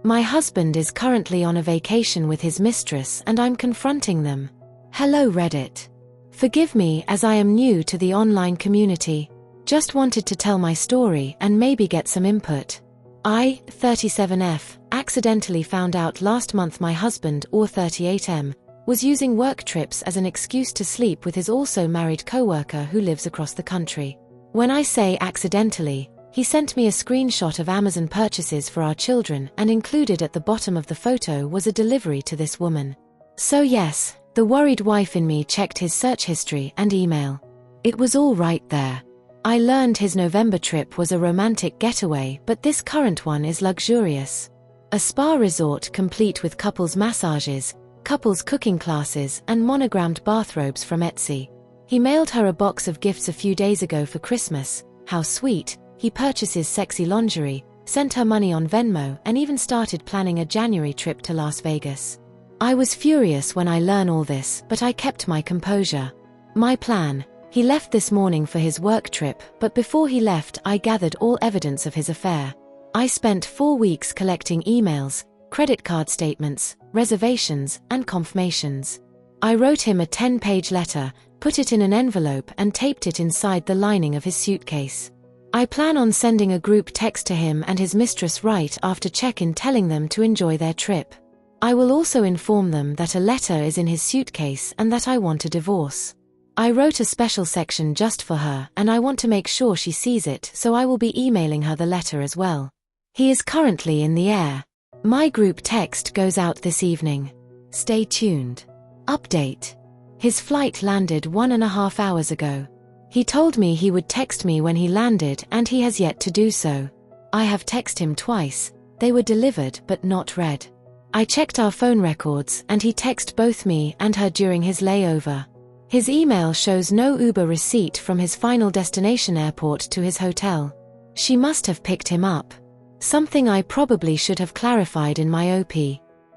My husband is currently on a vacation with his mistress and I'm confronting them. Hello Reddit. Forgive me as I am new to the online community. Just wanted to tell my story and maybe get some input. I, 37F, accidentally found out last month my husband, or 38M, was using work trips as an excuse to sleep with his also married coworker who lives across the country. When I say accidentally, he sent me a screenshot of Amazon purchases for our children, and included at the bottom of the photo was a delivery to this woman. So yes, the worried wife in me checked his search history and email. It was all right there. I learned his November trip was a romantic getaway, but this current one is luxurious. A spa resort complete with couples massages, couples cooking classes, and monogrammed bathrobes from Etsy. He mailed her a box of gifts a few days ago for Christmas. How sweet. He purchases sexy lingerie, sent her money on Venmo, and even started planning a January trip to Las Vegas. I was furious when I learned all this, but I kept my composure. My plan. He left this morning for his work trip, but before he left I gathered all evidence of his affair. I spent 4 weeks collecting emails, credit card statements, reservations, and confirmations. I wrote him a 10-page letter, put it in an envelope and taped it inside the lining of his suitcase. I plan on sending a group text to him and his mistress right after check-in telling them to enjoy their trip. I will also inform them that a letter is in his suitcase and that I want a divorce. I wrote a special section just for her and I want to make sure she sees it, so I will be emailing her the letter as well. He is currently in the air. My group text goes out this evening. Stay tuned. Update. His flight landed 1.5 hours ago. He told me he would text me when he landed and he has yet to do so. I have texted him twice. They were delivered but not read. I checked our phone records and he texted both me and her during his layover. His email shows no Uber receipt from his final destination airport to his hotel. She must have picked him up. Something I probably should have clarified in my OP.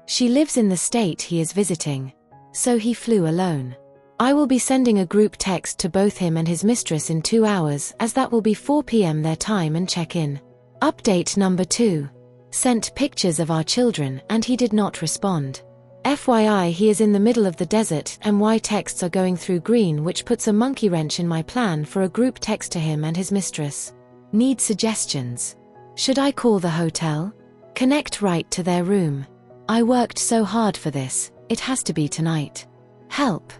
She lives in the state he is visiting. So he flew alone. I will be sending a group text to both him and his mistress in 2 hours, as that will be 4 p.m. their time, and check in. Update number 2. Sent pictures of our children and he did not respond. FYI, he is in the middle of the desert and my texts are going through green, which puts a monkey wrench in my plan for a group text to him and his mistress. Need suggestions? Should I call the hotel? Connect right to their room. I worked so hard for this, it has to be tonight. Help.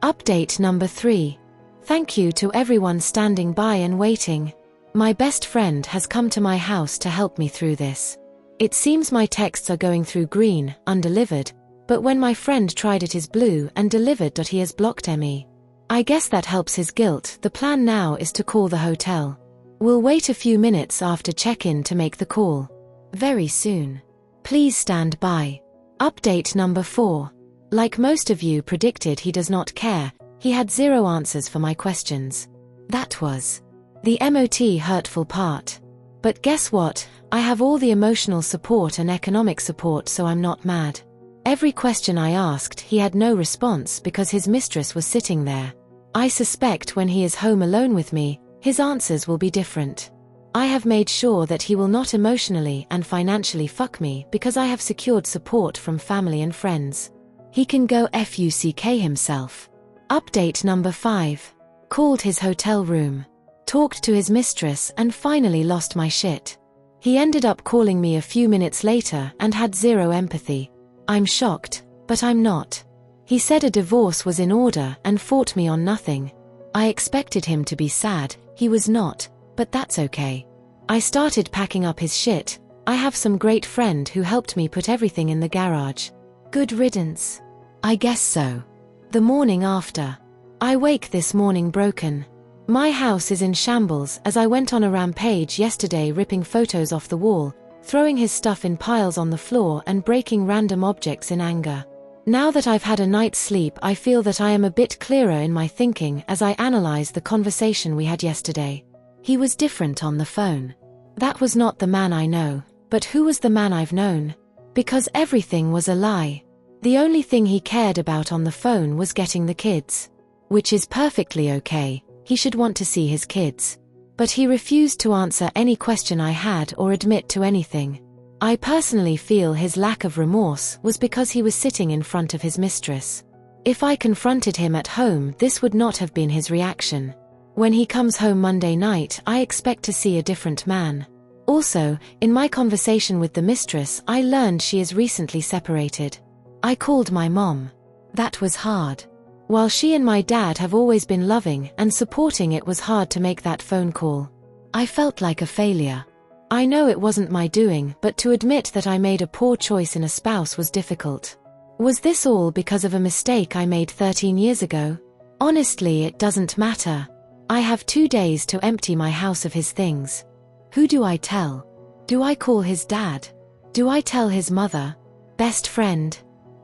Update number 3. Thank you to everyone standing by and waiting. My best friend has come to my house to help me through this. It seems my texts are going through green, undelivered, but when my friend tried it is blue and delivered. He has blocked me. I guess that helps his guilt. The plan now is to call the hotel. We'll wait a few minutes after check-in to make the call. Very soon. Please stand by. Update number 4. Like most of you predicted, he does not care. He had 0 answers for my questions. That was the MOT hurtful part. But guess what? I have all the emotional support and economic support, so I'm not mad. Every question I asked, he had no response because his mistress was sitting there. I suspect when he is home alone with me, his answers will be different. I have made sure that he will not emotionally and financially fuck me because I have secured support from family and friends. He can go fuck himself. Update number 5. Called his hotel room. Talked to his mistress and finally lost my shit. He ended up calling me a few minutes later and had 0 empathy. I'm shocked, but I'm not. He said a divorce was in order and fought me on nothing. I expected him to be sad. He was not, but that's okay. I started packing up his shit. I have some great friend who helped me put everything in the garage. Good riddance. I guess so. The morning after. I wake this morning broken. My house is in shambles as I went on a rampage yesterday, ripping photos off the wall, throwing his stuff in piles on the floor and breaking random objects in anger. Now that I've had a night's sleep, I feel that I am a bit clearer in my thinking as I analyze the conversation we had yesterday. He was different on the phone. That was not the man I know, but who was the man I've known? Because everything was a lie. The only thing he cared about on the phone was getting the kids. Which is perfectly okay, he should want to see his kids. But he refused to answer any question I had or admit to anything. I personally feel his lack of remorse was because he was sitting in front of his mistress. If I confronted him at home, this would not have been his reaction. When he comes home Monday night, I expect to see a different man. Also, in my conversation with the mistress, I learned she is recently separated. I called my mom. That was hard. While she and my dad have always been loving and supporting, it was hard to make that phone call. I felt like a failure. I know it wasn't my doing, but to admit that I made a poor choice in a spouse was difficult. Was this all because of a mistake I made 13 years ago? Honestly, it doesn't matter. I have 2 days to empty my house of his things. Who do I tell? Do I call his dad? Do I tell his mother? Best friend?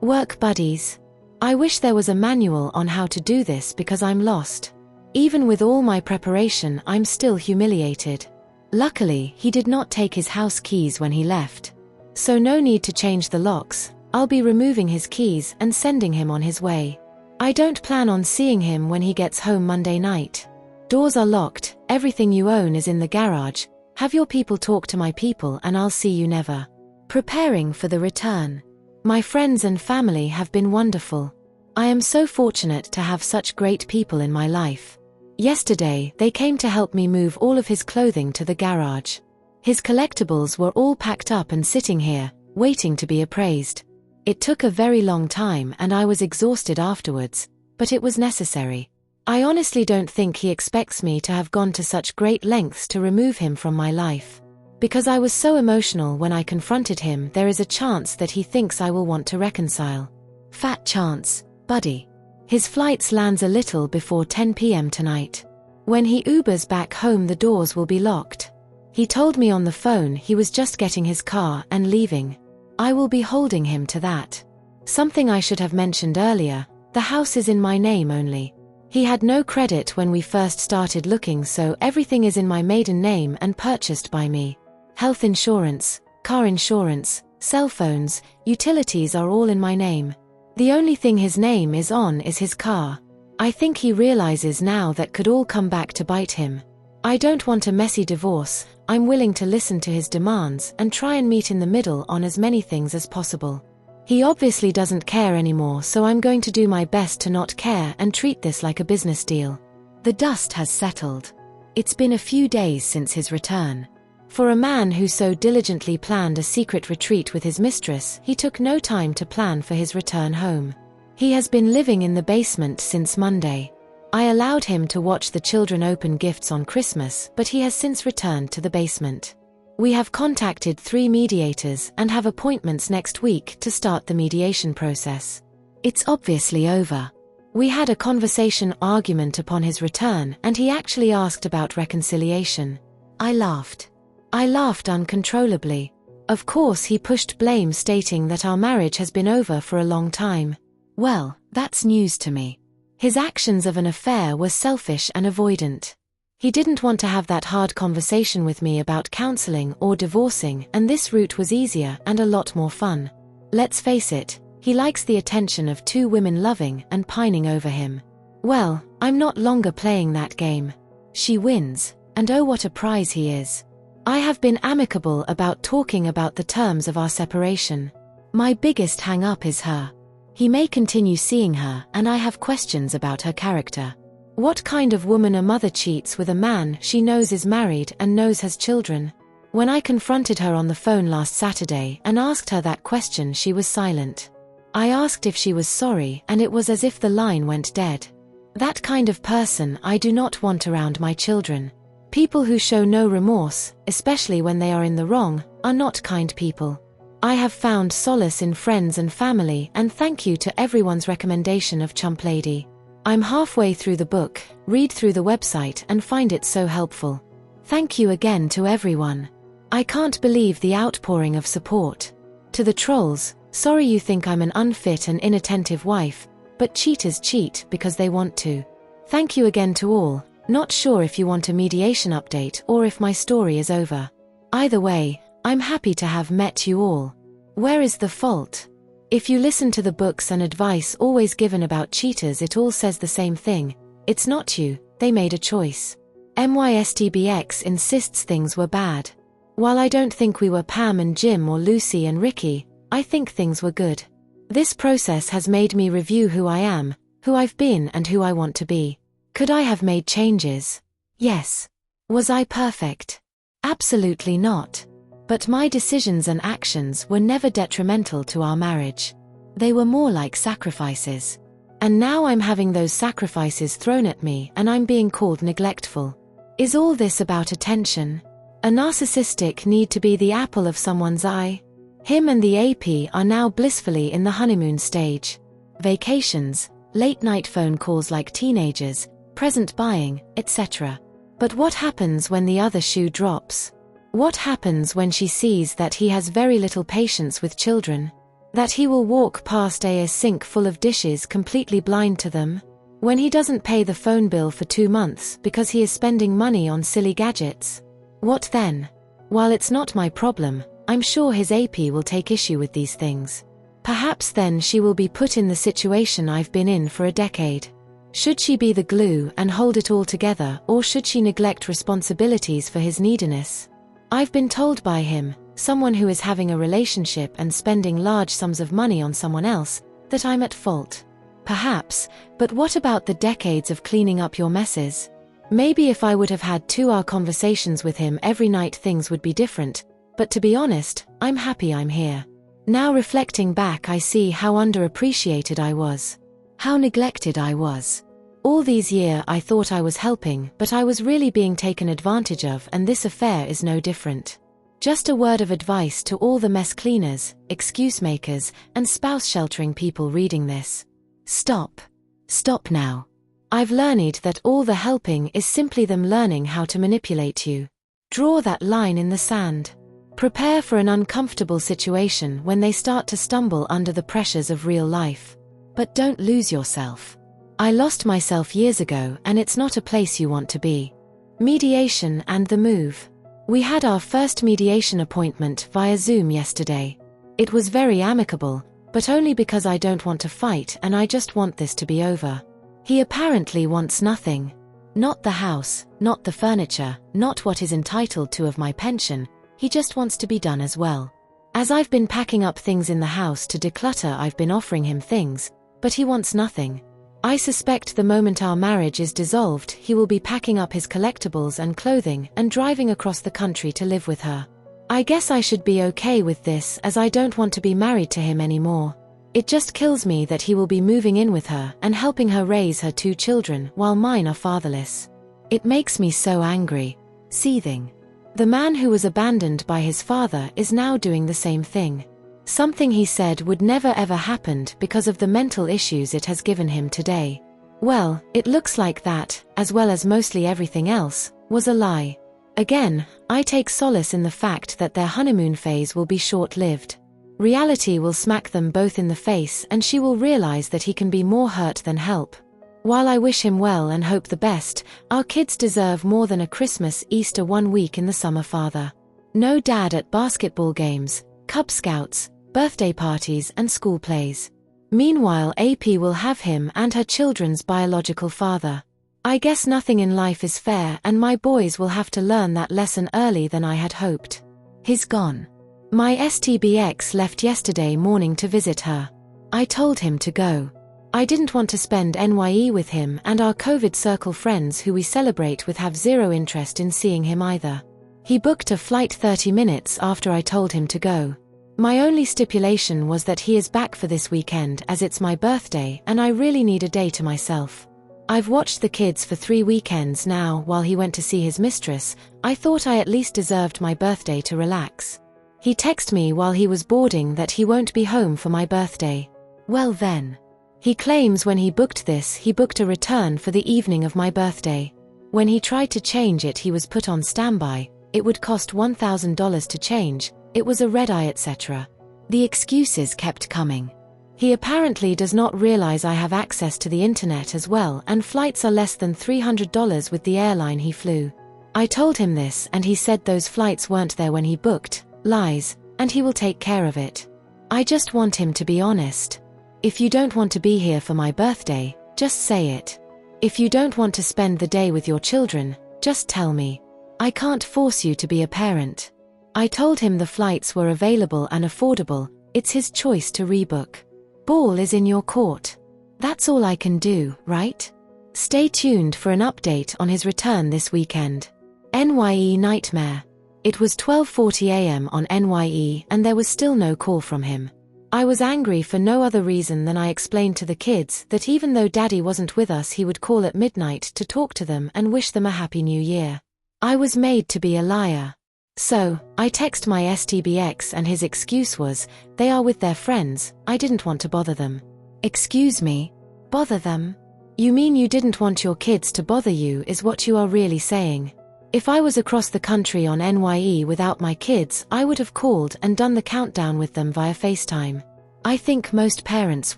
Work buddies? I wish there was a manual on how to do this because I'm lost. Even with all my preparation, I'm still humiliated. Luckily, he did not take his house keys when he left. So no need to change the locks. I'll be removing his keys and sending him on his way. I don't plan on seeing him when he gets home Monday night. Doors are locked, everything you own is in the garage. Have your people talk to my people and I'll see you never. Preparing for the return. My friends and family have been wonderful. I am so fortunate to have such great people in my life. Yesterday, they came to help me move all of his clothing to the garage. His collectibles were all packed up and sitting here, waiting to be appraised. It took a very long time and I was exhausted afterwards, but it was necessary. I honestly don't think he expects me to have gone to such great lengths to remove him from my life. Because I was so emotional when I confronted him, there is a chance that he thinks I will want to reconcile. Fat chance, buddy. His flights lands a little before 10 p.m. tonight. When he Ubers back home, the doors will be locked. He told me on the phone he was just getting his car and leaving. I will be holding him to that. Something I should have mentioned earlier, the house is in my name only. He had no credit when we first started looking, so everything is in my maiden name and purchased by me. Health insurance, car insurance, cell phones, utilities are all in my name. The only thing his name is on is his car. I think he realizes now that could all come back to bite him. I don't want a messy divorce. I'm willing to listen to his demands and try and meet in the middle on as many things as possible. He obviously doesn't care anymore, so I'm going to do my best to not care and treat this like a business deal. The dust has settled. It's been a few days since his return. For a man who so diligently planned a secret retreat with his mistress, he took no time to plan for his return home. He has been living in the basement since Monday. I allowed him to watch the children open gifts on Christmas, but he has since returned to the basement. We have contacted 3 mediators and have appointments next week to start the mediation process. It's obviously over. We had a conversation argument upon his return and he actually asked about reconciliation. I laughed. I laughed uncontrollably. Of course he pushed blame, stating that our marriage has been over for a long time. Well, that's news to me. His actions of an affair were selfish and avoidant. He didn't want to have that hard conversation with me about counseling or divorcing, and this route was easier and a lot more fun. Let's face it, he likes the attention of 2 women loving and pining over him. Well, I'm not longer playing that game. She wins, and oh what a prize he is. I have been amicable about talking about the terms of our separation. My biggest hang-up is her. He may continue seeing her, and I have questions about her character. What kind of woman a mother cheats with a man she knows is married and knows has children? When I confronted her on the phone last Saturday and asked her that question, she was silent. I asked if she was sorry, and it was as if the line went dead. That kind of person I do not want around my children. People who show no remorse, especially when they are in the wrong, are not kind people. I have found solace in friends and family, and thank you to everyone's recommendation of Chump Lady. I'm halfway through the book, read through the website and find it so helpful. Thank you again to everyone. I can't believe the outpouring of support. To the trolls, sorry you think I'm an unfit and inattentive wife, but cheaters cheat because they want to. Thank you again to all. Not sure if you want a mediation update or if my story is over. Either way, I'm happy to have met you all. Where is the fault? If you listen to the books and advice always given about cheaters, it all says the same thing. It's not you, they made a choice. MYSTBX insists things were bad. While I don't think we were Pam and Jim or Lucy and Ricky, I think things were good. This process has made me review who I am, who I've been and who I want to be. Could I have made changes? Yes. Was I perfect? Absolutely not. But my decisions and actions were never detrimental to our marriage. They were more like sacrifices. And now I'm having those sacrifices thrown at me and I'm being called neglectful. Is all this about attention? A narcissistic need to be the apple of someone's eye? Him and the AP are now blissfully in the honeymoon stage. Vacations, late-night phone calls like teenagers, present buying, etc. But what happens when the other shoe drops? What happens when she sees that he has very little patience with children? That he will walk past a sink full of dishes completely blind to them? When he doesn't pay the phone bill for 2 months because he is spending money on silly gadgets? What then? While it's not my problem, I'm sure his AP will take issue with these things. Perhaps then she will be put in the situation I've been in for a decade. Should she be the glue and hold it all together, or should she neglect responsibilities for his neediness? I've been told by him, someone who is having a relationship and spending large sums of money on someone else, that I'm at fault. Perhaps, but what about the decades of cleaning up your messes? Maybe if I would have had 2-hour conversations with him every night things would be different, but to be honest, I'm happy I'm here. Now reflecting back I see how underappreciated I was. How neglected I was. All these years I thought I was helping, but I was really being taken advantage of, and this affair is no different. Just a word of advice to all the mess cleaners, excuse makers, and spouse sheltering people reading this. Stop. Stop now. I've learned that all the helping is simply them learning how to manipulate you. Draw that line in the sand. Prepare for an uncomfortable situation when they start to stumble under the pressures of real life. But don't lose yourself. I lost myself years ago, and it's not a place you want to be. Mediation and the move. We had our first mediation appointment via Zoom yesterday. It was very amicable, but only because I don't want to fight and I just want this to be over. He apparently wants nothing. Not the house, not the furniture, not what is entitled to of my pension. He just wants to be done as well. As I've been packing up things in the house to declutter, I've been offering him things, but he wants nothing. I suspect the moment our marriage is dissolved, he will be packing up his collectibles and clothing and driving across the country to live with her. I guess I should be okay with this, as I don't want to be married to him anymore. It just kills me that he will be moving in with her and helping her raise her 2 children while mine are fatherless. It makes me so angry. Seething. The man who was abandoned by his father is now doing the same thing. Something he said would never ever happened because of the mental issues it has given him today. Well, it looks like that, as well as mostly everything else, was a lie. Again, I take solace in the fact that their honeymoon phase will be short-lived. Reality will smack them both in the face and she will realize that he can be more hurt than help. While I wish him well and hope the best, our kids deserve more than a Christmas, Easter 1 week in the summer father. No dad at basketball games, Cub Scouts, birthday parties and school plays. Meanwhile, AP will have him and her children's biological father. I guess nothing in life is fair, and my boys will have to learn that lesson early than I had hoped. He's gone. My STBX left yesterday morning to visit her. I told him to go. I didn't want to spend NYE with him, and our COVID circle friends who we celebrate with have zero interest in seeing him either. He booked a flight 30 minutes after I told him to go. My only stipulation was that he is back for this weekend as it's my birthday and I really need a day to myself. I've watched the kids for 3 weekends now while he went to see his mistress. I thought I at least deserved my birthday to relax. He texted me while he was boarding that he won't be home for my birthday. Well then. He claims when he booked this, he booked a return for the evening of my birthday. When he tried to change it, he was put on standby. It would cost $1,000 to change. It was a red-eye, etc. The excuses kept coming. He apparently does not realize I have access to the internet as well, and flights are less than $300 with the airline he flew. I told him this and he said those flights weren't there when he booked. Lies, and he will take care of it. I just want him to be honest. If you don't want to be here for my birthday, just say it. If you don't want to spend the day with your children, just tell me. I can't force you to be a parent. I told him the flights were available and affordable, it's his choice to rebook. Ball is in your court. That's all I can do, right? Stay tuned for an update on his return this weekend. NYE nightmare. It was 12:40 a.m. on NYE and there was still no call from him. I was angry for no other reason than I explained to the kids that even though Daddy wasn't with us, he would call at midnight to talk to them and wish them a happy new year. I was made to be a liar. So, I text my STBX and his excuse was, they are with their friends, I didn't want to bother them. Excuse me? Bother them? You mean you didn't want your kids to bother you is what you are really saying. If I was across the country on NYE without my kids, I would have called and done the countdown with them via FaceTime. I think most parents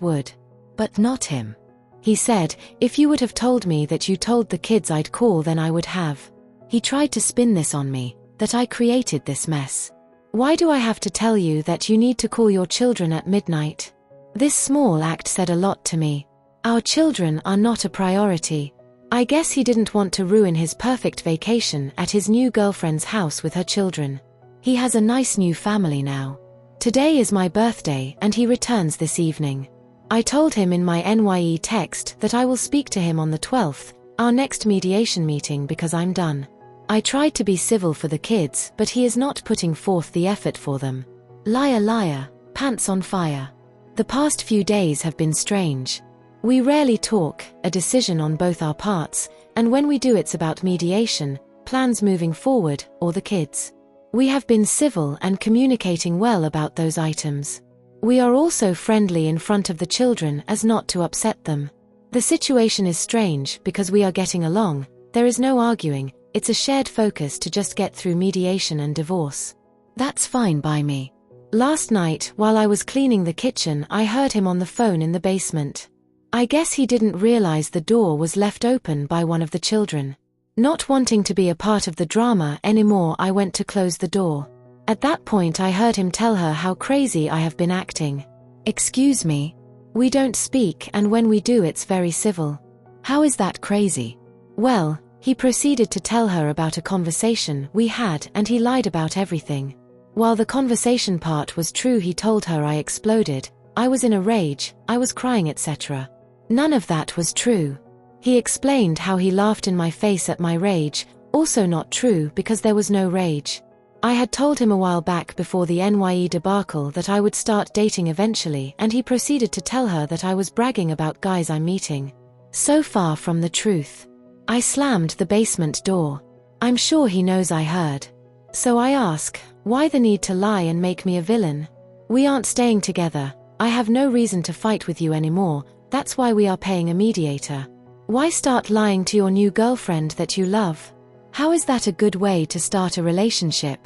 would. But not him. He said, if you would have told me that you told the kids I'd call, then I would have. He tried to spin this on me, that I created this mess. Why do I have to tell you that you need to call your children at midnight? This small act said a lot to me. Our children are not a priority. I guess he didn't want to ruin his perfect vacation at his new girlfriend's house with her children. He has a nice new family now. Today is my birthday and he returns this evening. I told him in my NYE text that I will speak to him on the 12th, our next mediation meeting, because I'm done. I tried to be civil for the kids, but he is not putting forth the effort for them. Liar, liar, pants on fire. The past few days have been strange. We rarely talk, a decision on both our parts, and when we do it's about mediation, plans moving forward, or the kids. We have been civil and communicating well about those items. We are also friendly in front of the children as not to upset them. The situation is strange because we are getting along, there is no arguing, it's a shared focus to just get through mediation and divorce. That's fine by me. Last night, while I was cleaning the kitchen, I heard him on the phone in the basement. I guess he didn't realize the door was left open by one of the children. Not wanting to be a part of the drama anymore, I went to close the door. At that point I heard him tell her how crazy I have been acting. Excuse me? We don't speak, and when we do it's very civil. How is that crazy? Well, he proceeded to tell her about a conversation we had, and he lied about everything. While the conversation part was true, he told her I exploded, I was in a rage, I was crying, etc. None of that was true. He explained how he laughed in my face at my rage, also not true because there was no rage. I had told him a while back before the NYE debacle that I would start dating eventually, and he proceeded to tell her that I was bragging about guys I'm meeting. So far from the truth. I slammed the basement door. I'm sure he knows I heard. So I ask, why the need to lie and make me a villain? We aren't staying together. I have no reason to fight with you anymore. That's why we are paying a mediator. Why start lying to your new girlfriend that you love? How is that a good way to start a relationship?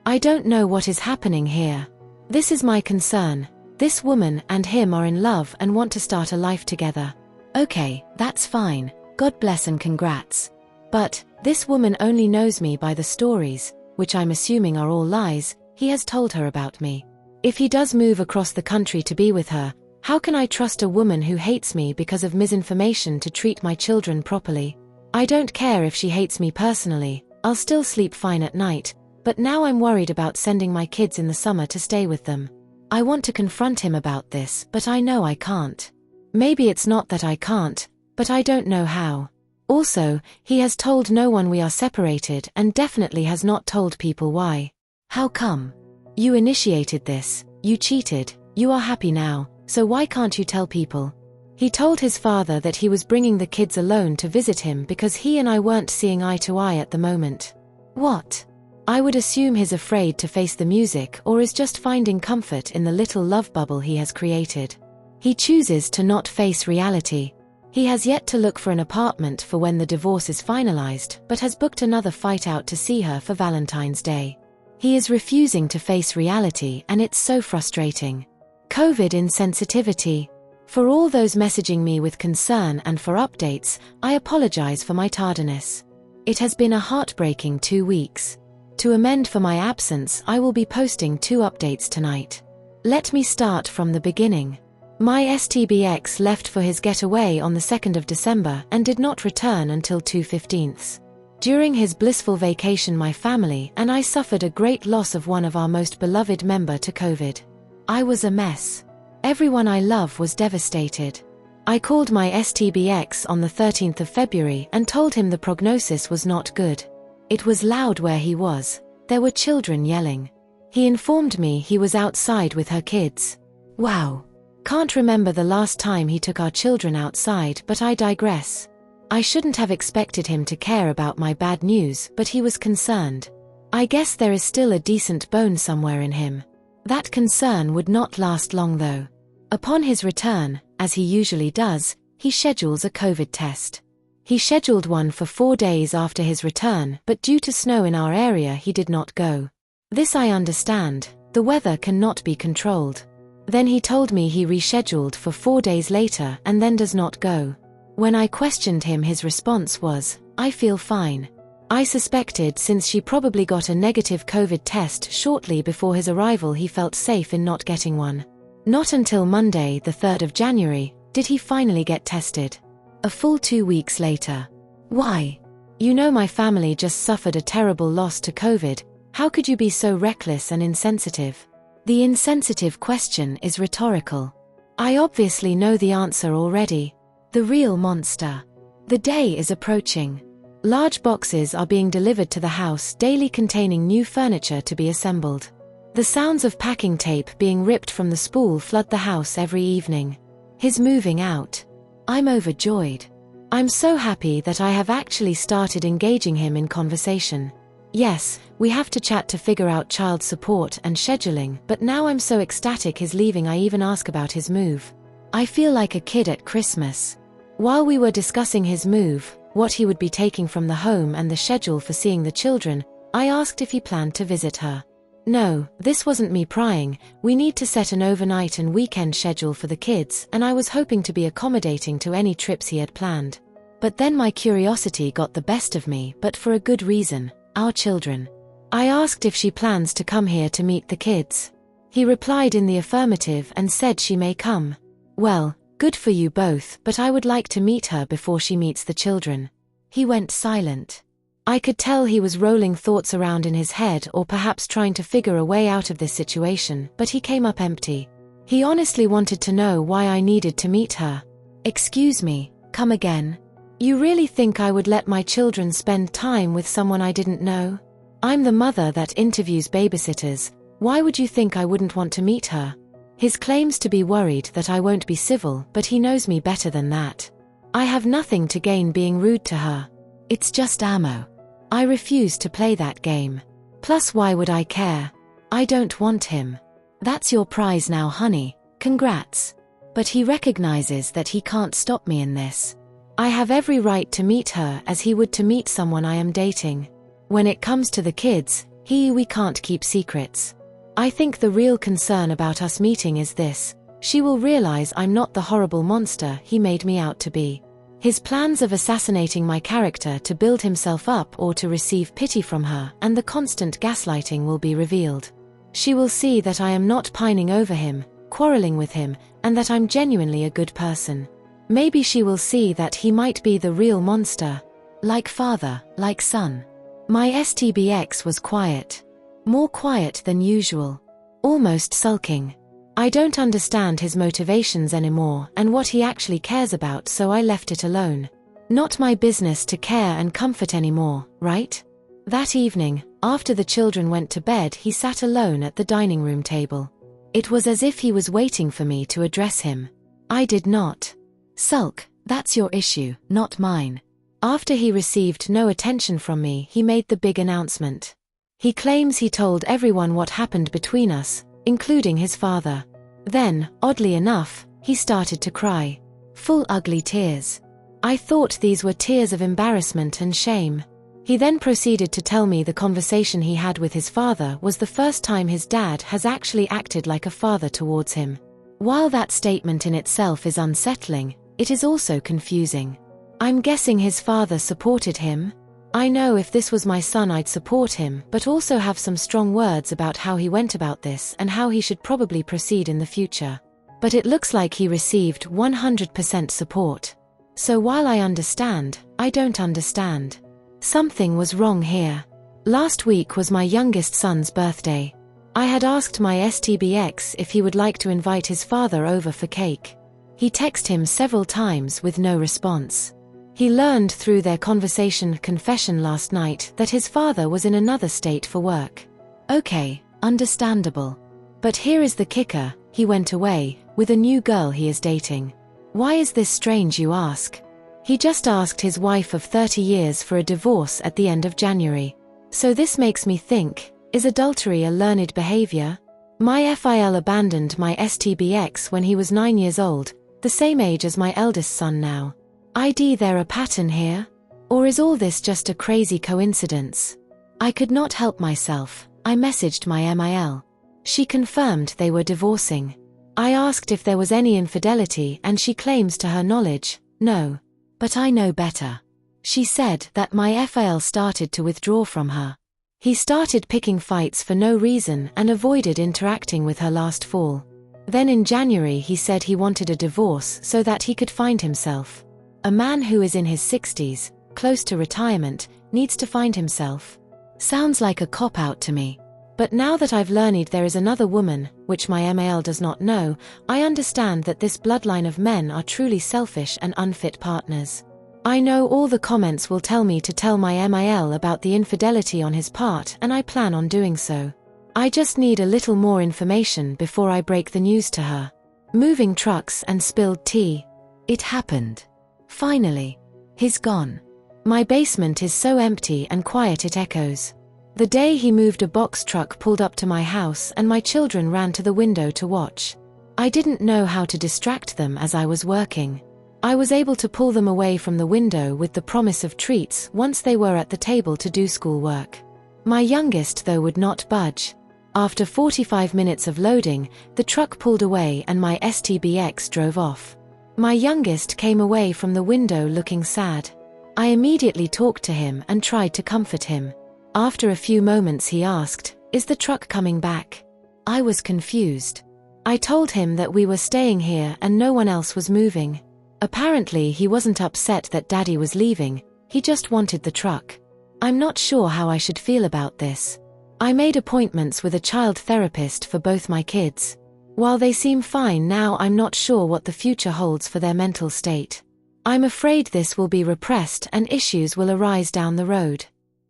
I don't know what is happening here. This is my concern. This woman and him are in love and want to start a life together. Okay, that's fine. God bless and congrats. But, this woman only knows me by the stories, which I'm assuming are all lies, he has told her about me. If he does move across the country to be with her, how can I trust a woman who hates me because of misinformation to treat my children properly? I don't care if she hates me personally, I'll still sleep fine at night, but now I'm worried about sending my kids in the summer to stay with them. I want to confront him about this, but I know I can't. Maybe it's not that I can't, but I don't know how. Also, he has told no one we are separated and definitely has not told people why. How come? You initiated this, you cheated, you are happy now. So why can't you tell people? He told his father that he was bringing the kids alone to visit him because he and I weren't seeing eye to eye at the moment. What? I would assume he's afraid to face the music or is just finding comfort in the little love bubble he has created. He chooses to not face reality. He has yet to look for an apartment for when the divorce is finalized, but has booked another fight out to see her for Valentine's Day. He is refusing to face reality, and it's so frustrating. COVID insensitivity. For all those messaging me with concern and for updates, I apologize for my tardiness. It has been a heartbreaking 2 weeks. To amend for my absence, I will be posting 2 updates tonight. Let me start from the beginning. My STBX left for his getaway on the 2nd of December and did not return until 2/15. During his blissful vacation, my family and I suffered a great loss of one of our most beloved member to COVID. I was a mess. Everyone I love was devastated. I called my STBX on the 13th of February and told him the prognosis was not good. It was loud where he was. There were children yelling. He informed me he was outside with her kids. Wow. Can't remember the last time he took our children outside, but I digress. I shouldn't have expected him to care about my bad news, but he was concerned. I guess there is still a decent bone somewhere in him. That concern would not last long though. Upon his return, as he usually does, he schedules a COVID test. He scheduled one for 4 days after his return, but due to snow in our area he did not go. This I understand, the weather cannot be controlled. Then he told me he rescheduled for 4 days later and then does not go. When I questioned him, his response was, "I feel fine." I suspected since she probably got a negative COVID test shortly before his arrival he felt safe in not getting one. Not until Monday, the 3rd of January, did he finally get tested. A full 2 weeks later. Why? You know my family just suffered a terrible loss to COVID. How could you be so reckless and insensitive? The insensitive question is rhetorical. I obviously know the answer already. The real monster. The day is approaching. Large boxes are being delivered to the house daily containing new furniture to be assembled. The sounds of packing tape being ripped from the spool flood the house every evening. His moving out. I'm overjoyed. I'm so happy that I have actually started engaging him in conversation. Yes, we have to chat to figure out child support and scheduling, but now I'm so ecstatic he's leaving I even ask about his move. I feel like a kid at Christmas. While we were discussing his move, what he would be taking from the home and the schedule for seeing the children, I asked if he planned to visit her. No, this wasn't me prying. We need to set an overnight and weekend schedule for the kids, and I was hoping to be accommodating to any trips he had planned. But then my curiosity got the best of me, but for a good reason, our children. I asked if she plans to come here to meet the kids. He replied in the affirmative and said she may come. Well, good for you both, but I would like to meet her before she meets the children. He went silent. I could tell he was rolling thoughts around in his head or perhaps trying to figure a way out of this situation, but he came up empty. He honestly wanted to know why I needed to meet her. Excuse me, come again? You really think I would let my children spend time with someone I didn't know? I'm the mother that interviews babysitters. Why would you think I wouldn't want to meet her? His claims to be worried that I won't be civil, but he knows me better than that. I have nothing to gain being rude to her. It's just ammo. I refuse to play that game. Plus, why would I care? I don't want him. That's your prize now, honey. Congrats. But he recognizes that he can't stop me in this. I have every right to meet her as he would to meet someone I am dating. When it comes to the kids, we can't keep secrets. I think the real concern about us meeting is this: she will realize I'm not the horrible monster he made me out to be. His plans of assassinating my character to build himself up or to receive pity from her, and the constant gaslighting will be revealed. She will see that I am not pining over him, quarreling with him, and that I'm genuinely a good person. Maybe she will see that he might be the real monster. Like father, like son. My STBX was quiet. More quiet than usual. Almost sulking. I don't understand his motivations anymore and what he actually cares about, so I left it alone. Not my business to care and comfort anymore, right? That evening, after the children went to bed, he sat alone at the dining room table. It was as if he was waiting for me to address him. I did not. Sulk, that's your issue, not mine. After he received no attention from me, he made the big announcement. He claims he told everyone what happened between us, including his father. Then, oddly enough, he started to cry. Full ugly tears. I thought these were tears of embarrassment and shame. He then proceeded to tell me the conversation he had with his father was the first time his dad has actually acted like a father towards him. While that statement in itself is unsettling, it is also confusing. I'm guessing his father supported him? I know if this was my son I'd support him, but also have some strong words about how he went about this and how he should probably proceed in the future. But it looks like he received 100% support. So while I understand, I don't understand. Something was wrong here. Last week was my youngest son's birthday. I had asked my STBX if he would like to invite his father over for cake. He texted him several times with no response. He learned through their confession last night that his father was in another state for work. Okay, understandable. But here is the kicker, he went away, with a new girl he is dating. Why is this strange, you ask? He just asked his wife of 30 years for a divorce at the end of January. So this makes me think, is adultery a learned behavior? My FIL abandoned my STBX when he was 9 years old, the same age as my eldest son now. Is there a pattern here? Or is all this just a crazy coincidence? I could not help myself. I messaged my MIL. She confirmed they were divorcing. I asked if there was any infidelity and she claims to her knowledge, no. But I know better. She said that my FIL started to withdraw from her. He started picking fights for no reason and avoided interacting with her last fall. Then in January he said he wanted a divorce so that he could find himself. A man who is in his 60s, close to retirement, needs to find himself. Sounds like a cop-out to me. But now that I've learned there is another woman, which my MAL does not know, I understand that this bloodline of men are truly selfish and unfit partners. I know all the comments will tell me to tell my MIL about the infidelity on his part, and I plan on doing so. I just need a little more information before I break the news to her. Moving trucks and spilled tea. It happened. Finally. He's gone. My basement is so empty and quiet it echoes. The day he moved, a box truck pulled up to my house and my children ran to the window to watch. I didn't know how to distract them as I was working. I was able to pull them away from the window with the promise of treats once they were at the table to do schoolwork. My youngest, though, would not budge. After 45 minutes of loading, the truck pulled away and my STBX drove off. My youngest came away from the window looking sad. I immediately talked to him and tried to comfort him. After a few moments he asked, "Is the truck coming back?" I was confused. I told him that we were staying here and no one else was moving. Apparently he wasn't upset that Daddy was leaving, he just wanted the truck. I'm not sure how I should feel about this. I made appointments with a child therapist for both my kids. While they seem fine now, I'm not sure what the future holds for their mental state. I'm afraid this will be repressed and issues will arise down the road.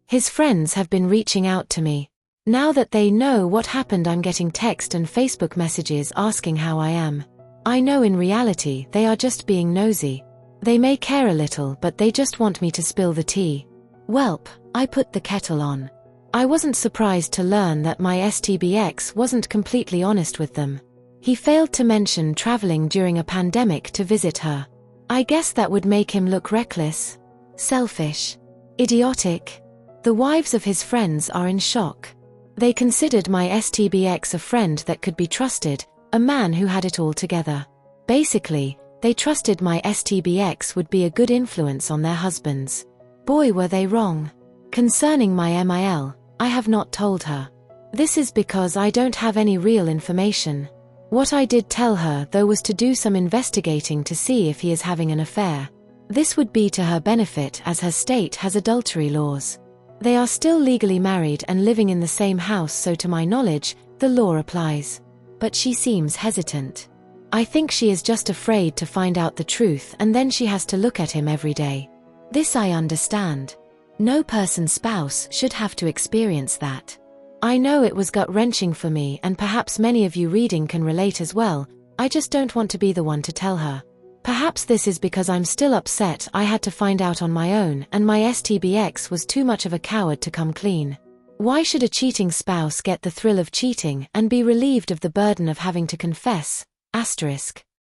His friends have been reaching out to me. Now that they know what happened, I'm getting text and Facebook messages asking how I am. I know in reality they are just being nosy. They may care a little, but they just want me to spill the tea. Welp, I put the kettle on. I wasn't surprised to learn that my STBX wasn't completely honest with them. He failed to mention traveling during a pandemic to visit her. I guess that would make him look reckless, selfish, idiotic. The wives of his friends are in shock. They considered my STBX a friend that could be trusted, a man who had it all together. Basically, they trusted my STBX would be a good influence on their husbands. Boy, were they wrong. Concerning my MIL, I have not told her. This is because I don't have any real information. What I did tell her, though, was to do some investigating to see if he is having an affair. This would be to her benefit as her state has adultery laws. They are still legally married and living in the same house, so to my knowledge, the law applies. But she seems hesitant. I think she is just afraid to find out the truth, and then she has to look at him every day. This I understand. No person's spouse should have to experience that. I know it was gut-wrenching for me, and perhaps many of you reading can relate as well. I just don't want to be the one to tell her. Perhaps this is because I'm still upset I had to find out on my own, and my STBX was too much of a coward to come clean. Why should a cheating spouse get the thrill of cheating and be relieved of the burden of having to confess? Asterisk.